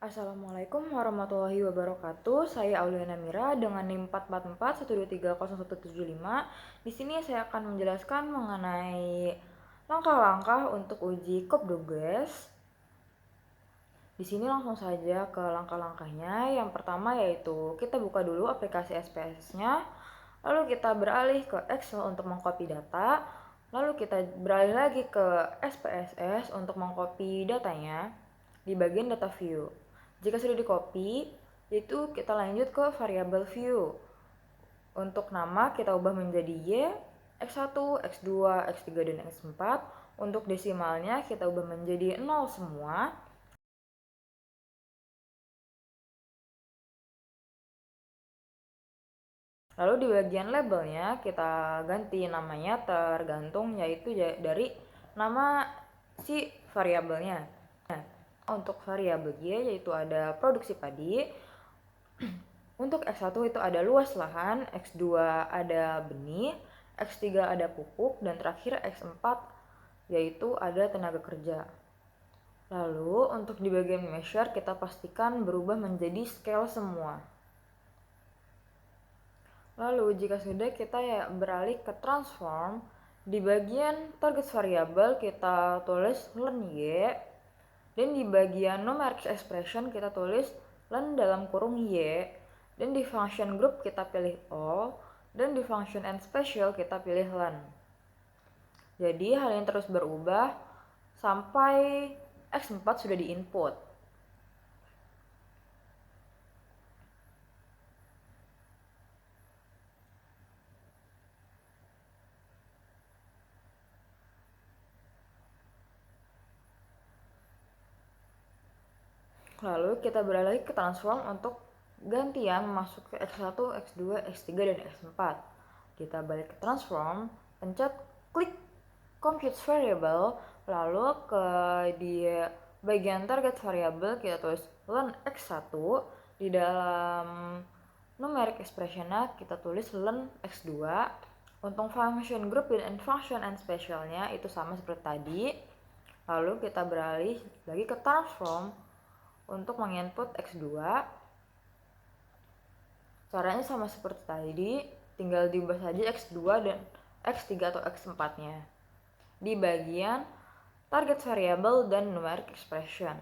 Assalamualaikum warahmatullahi wabarakatuh. Saya Auliana Mira dengan NIM 44412300175. Di sini saya akan menjelaskan mengenai langkah-langkah untuk uji Kopdoges. Di sini langsung saja ke langkah-langkahnya. Yang pertama yaitu kita buka dulu aplikasi SPSS-nya. Lalu kita beralih ke Excel untuk mengcopy data. Lalu kita beralih lagi ke SPSS untuk mengcopy datanya di bagian data view. Jika sudah di-copy, itu kita lanjut ke variabel view. Untuk nama kita ubah menjadi Y, X1, X2, X3, dan X4. Untuk desimalnya kita ubah menjadi 0 semua. Lalu di bagian labelnya kita ganti namanya tergantung yaitu dari nama si variabelnya. Nah, untuk variabel Y yaitu ada produksi padi. Untuk X1 itu ada luas lahan, X2 ada benih, X3 ada pupuk, dan terakhir X4 yaitu ada tenaga kerja. Lalu untuk di bagian measure kita pastikan berubah menjadi scale semua. Lalu jika sudah kita beralih ke transform, di bagian target variable kita tulis len Y, dan di bagian numeric expression kita tulis len dalam kurung Y, dan di function group kita pilih all, dan di function and special kita pilih len. Jadi hal ini terus berubah sampai X4 sudah diinput. Lalu kita beralih ke transform untuk gantian masuk ke X1, X2, X3, dan X4. Kita balik ke transform, pencet klik compute variable, lalu di bagian target variable kita tulis len X1, di dalam numeric expression-nya kita tulis len X2. Untuk function group dan function and specialnya itu sama seperti tadi. Lalu kita beralih lagi ke transform untuk menginput X2. Caranya sama seperti tadi, tinggal diubah saja X2 dan X3 atau X4-nya di bagian target variable dan numeric expression.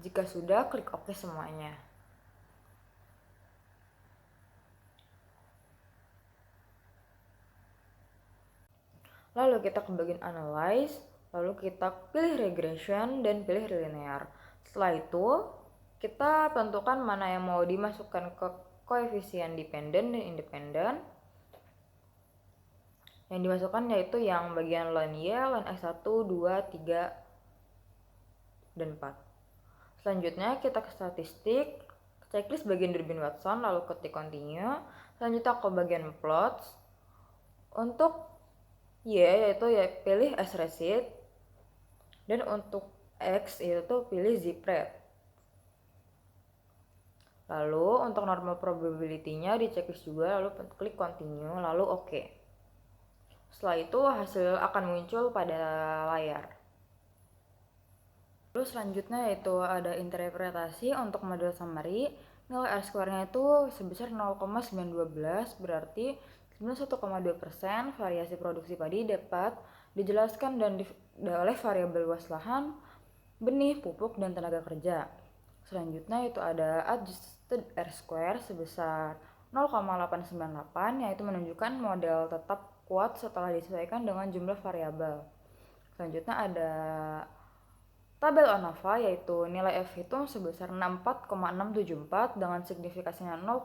Jika sudah, klik OK semuanya. Lalu kita ke bagian analyze, lalu kita pilih regression dan pilih linear. Setelah itu, kita tentukan mana yang mau dimasukkan ke koefisien dependen dan independen. Yang dimasukkan yaitu yang bagian len Y, len X1, 2, 3, dan 4. Selanjutnya kita ke statistik, checklist bagian Durbin Watson, lalu ketik continue. Selanjutnya ke bagian plots. Untuk Y yaitu pilih as receipt, dan untuk X itu pilih zip rate. Lalu untuk normal probability-nya di checklist juga, lalu klik continue, lalu OK. Setelah itu hasil akan muncul pada layar. Lalu selanjutnya yaitu ada interpretasi untuk model summary. Nilai R-square-nya itu sebesar 0,912, berarti 91,2% variasi produksi padi dapat dijelaskan oleh variabel luas lahan, benih, pupuk, dan tenaga kerja. Selanjutnya itu ada adjusted R-square sebesar 0,898, yaitu menunjukkan model tetap kuat setelah disesuaikan dengan jumlah variabel. Selanjutnya ada tabel ONAVA, yaitu nilai F hitung sebesar 64,674 dengan signifikasinya 0,000,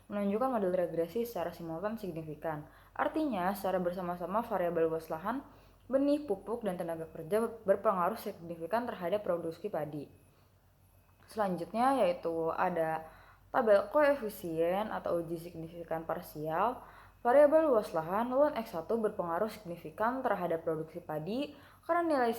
menunjukkan model regresi secara simultan signifikan. Artinya, secara bersama-sama variabel luas lahan, benih, pupuk, dan tenaga kerja berpengaruh signifikan terhadap produksi padi. Selanjutnya yaitu ada tabel koefisien atau uji signifikan parsial. Variabel luas lahan len X1 berpengaruh signifikan terhadap produksi padi karena nilai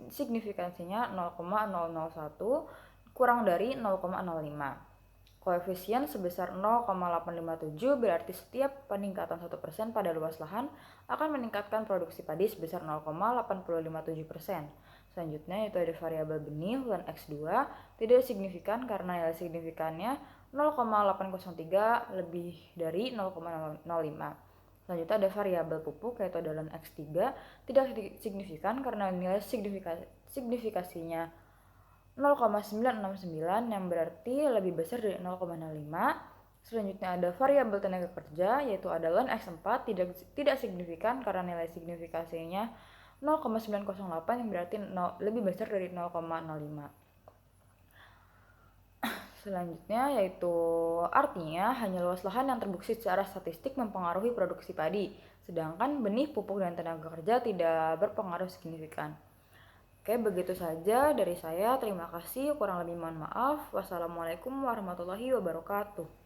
signifikansinya 0,001 kurang dari 0,05. Koefisien sebesar 0,857 berarti setiap peningkatan 1% pada luas lahan akan meningkatkan produksi padi sebesar 0,857%. Selanjutnya itu ada variabel benih dan X2 tidak signifikan karena nilai signifikannya 0,803 lebih dari 0,05. Selanjutnya ada variabel pupuk yaitu adalah X3 tidak signifikan karena nilai signifikasinya 0,969 yang berarti lebih besar dari 0,05. Selanjutnya ada variabel tenaga kerja yaitu adalah X4 tidak signifikan karena nilai signifikasinya 0,908 yang berarti lebih besar dari 0,05. Selanjutnya yaitu artinya hanya luas lahan yang terbukti secara statistik mempengaruhi produksi padi, sedangkan benih, pupuk, dan tenaga kerja tidak berpengaruh signifikan. Oke, begitu saja dari saya. Terima kasih. Kurang lebih mohon maaf. Wassalamualaikum warahmatullahi wabarakatuh.